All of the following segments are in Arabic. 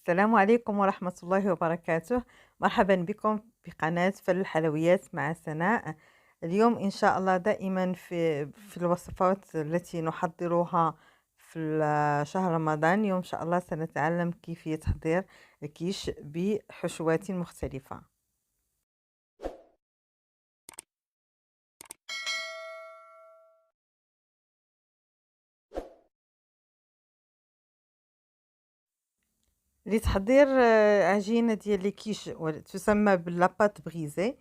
السلام عليكم ورحمة الله وبركاته. مرحبا بكم في قناة فل الحلويات مع سناء. اليوم إن شاء الله دائما في الوصفات التي نحضرها في شهر رمضان. اليوم إن شاء الله سنتعلم كيفية تحضير الكيش بحشوات مختلفة. لتحضير عجينة ديال الكيش تسمى باللاباط بغيزي.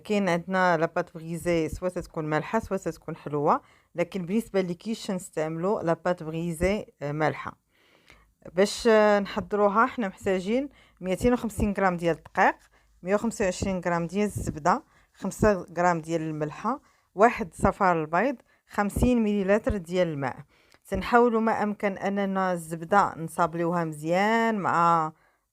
كاين عندنا لاباط بغيزي سوا تكون مالحة سوا تكون حلوة، لكن بالنسبة لكيش نستعملو لاباط بغيزي مالحة. باش نحضروها حنا محتاجين 250 غرام ديال الدقيق، 125 غرام ديال الزبدة، 5 غرام ديال الملحة، واحد صفار البيض، 50 مليلتر ديال الماء. تنحاولوا ما امكن اننا الزبده نصابليوها مزيان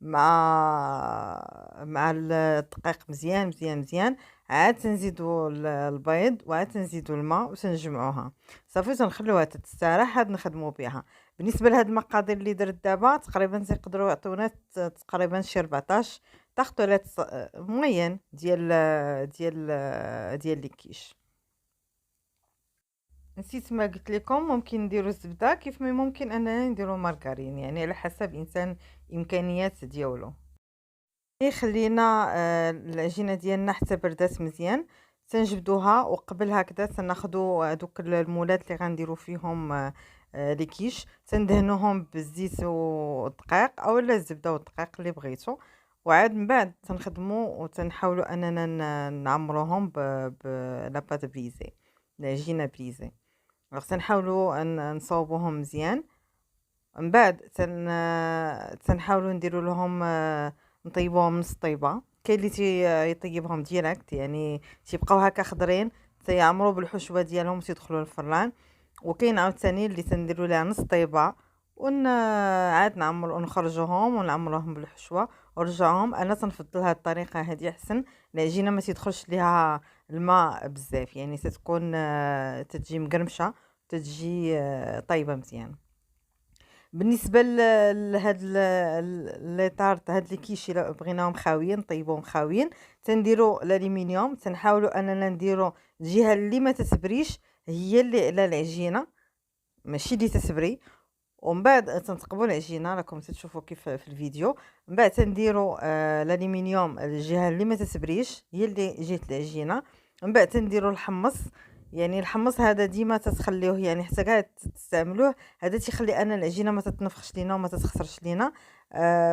مع الدقيق مزيان مزيان مزيان. عاد تنزيدوا البيض وعاد تنزيدوا الماء وتنجمعوها صافي، تنخلوها تستراح عاد نخدموا بها. بالنسبه لهاد المقادير اللي درت دابا تقريبا تيقدروا يعطيونا تقريبا شي 14 تاخذوا على موين ديال الكيش. نسيت ما قلت لكم ممكن نديروا الزبده كيف ما ممكن اننا نديروا مارغرين، يعني على حسب انسان امكانيات ديالو. خلينا العجينه ديالنا حتى بردات مزيان تنجبدوها، وقبل هكذا تناخذوا دوك المولات اللي غنديروا فيهم لي كيش، تندهنوهم بالزيت والدقيق اولا الزبده والدقيق اللي بغيتو، وعاد من بعد تنخدموا وتنحاولوا اننا نعمروهم بلاباط بليزي، العجينه بليزي. تنحاولوا ان نصاوبوهم مزيان. من بعد تنحاولوا نديروا لهم نطيبوهم نص طيبه. كاين اللي يطيبهم ديريكت، يعني تيبقاو هكا خضرين تيعمروا بالحشوه ديالهم تيدخلوا الفران. وكاين عاوتاني اللي تنديروا لها نص طيبه عاد نعمر ونخرجوهم ونعمروهم بالحشوه ونرجعوهم. انا تنفضل هذه الطريقه هذه احسن، العجينه ما تيدخلش ليها الماء بزاف، يعني تتكون تتجي مقرمشه، تتجي طيبه مزيان. بالنسبه لهاد لي طارط، هاد لي كيشي لا بغيناهم خاويين نطيبوهم خاويين، تنديرو الالومنيوم، تنحاولوا اننا نديرو الجهه اللي ما تتبريش هي اللي على العجينه، ماشي اللي تتبري. ومن بعد تنتقبوا العجينه راكم تشوفوا كيف في الفيديو. من بعد تنديروا الالومنيوم الجهه اللي ما تتبريش هي اللي جهه العجينه. من بعد تنديروا الحمص، يعني الحمص هذا ديما تتخليوه يعني حتى كاع تستعملوه، هذا تيخلي ان العجينه ما تتنفخش لينا وما تتخسرش لينا،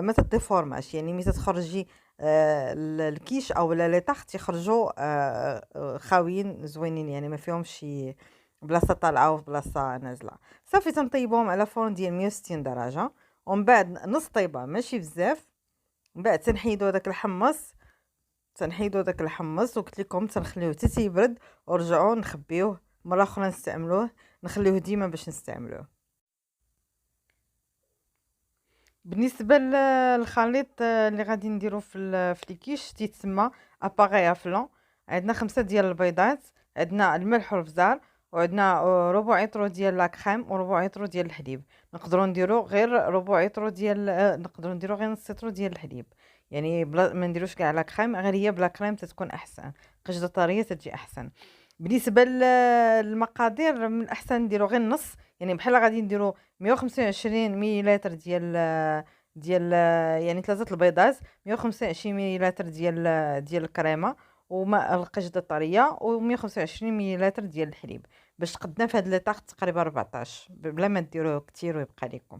ما تديفورماش، يعني ملي تتخرجي الكيش او لي طاخ يخرجوا خاويين زوينين، يعني ما فيهمش شي بلاصه طالعه وبلاصه نازله. صافي تنطيبوهم على فرن ديال 160 درجه، ومن بعد نص طيبه ماشي بزاف. من بعد تنحيدو داك الحمص وقلت لكم تنخليوه حتى تيبرد ورجعوه نخبيوه مره اخرى نستعملوه، نخليوه ديما باش نستعملوه. بالنسبه للخليط اللي غادي نديرو في الكيش تيتسمى اباغي افلون. عندنا 5 ديال البيضات، عندنا الملح والبزار، وعندنا ربع يطرو ديال لاكريم وربع يطرو ديال الحليب. نقدروا نديرو غير ربع يطرو ديال نقدروا نديرو غير نص يطرو ديال الحليب، يعني بلا ما نديروش كاع لاكريم، غير هي بلا كريم تتكون احسن، قشده طريه تجي احسن. بالنسبه للمقادير من الاحسن نديرو غير النص، يعني بحال غادي نديرو 125 مليلتر ديال يعني 3 البيضات، 125 مليلتر ديال الكريمه وماء القشده الطريه، و125 مليلتر ديال الحليب، باش تقدنا في هاد لي طاق تقريبا 14 بلا ما ديروه كتير ويبقى لكم.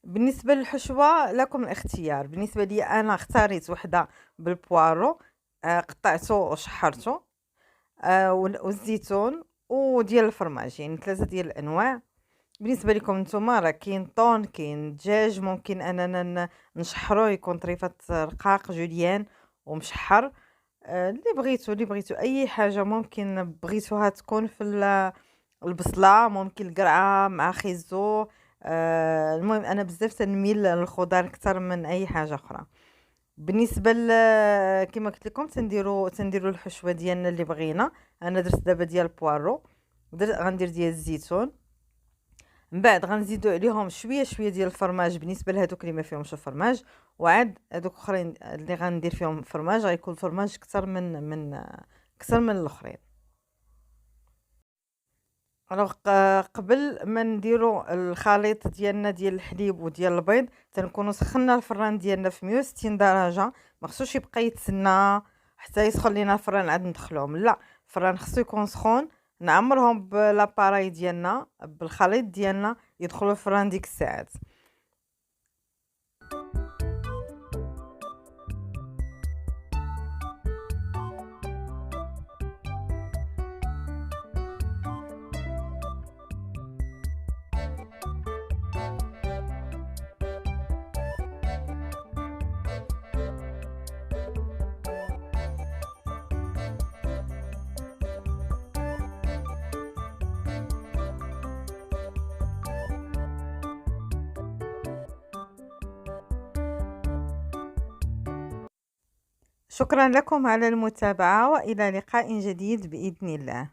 بالنسبه للحشوه لكم الاختيار. بالنسبه لي انا اختاريت وحده بالبوارو، قطعته وشحرته، والزيتون وديال الفرماج، يعني 3 ديال الانواع. بالنسبه لكم نتوما راه كاين طون كاين دجاج، ممكن اننا نشحروه يكون طريفه رقاق جوليان ومشحر. اللي بغيتو أي حاجة ممكن بغيتوها تكون في البصلة، ممكن القرعة مع خيزو. المهم أنا بزاف تنميل للخضار أكتر من أي حاجة أخرى. بالنسبة كيما قلت لكم تنديرو الحشوة ديالنا اللي بغينا. أنا درت دابا ديال البوارو، غندير ديال الزيتون، من بعد غنزيدو عليهم شويه شويه ديال الفرماج بالنسبه لهادوك اللي ما فيهمش الفرماج، وعاد هادوك اخرين اللي غندير فيهم فرماج غيكون الفرماج كتر من الاخرين. الوغ قبل ما نديرو الخليط ديالنا ديال الحليب وديال البيض تنكونوا سخنا الفران ديالنا في 160 درجه. ما خصوش يبقى يتسنى حتى يسخن لينا الفران عاد ندخلوهم، لا، الفران خصو يكون سخون، نعمرهم بلاباراي ديالنا بالخليط ديالنا يدخلوا الفران ديك الساعات. شكرا لكم على المتابعة، وإلى لقاء جديد بإذن الله.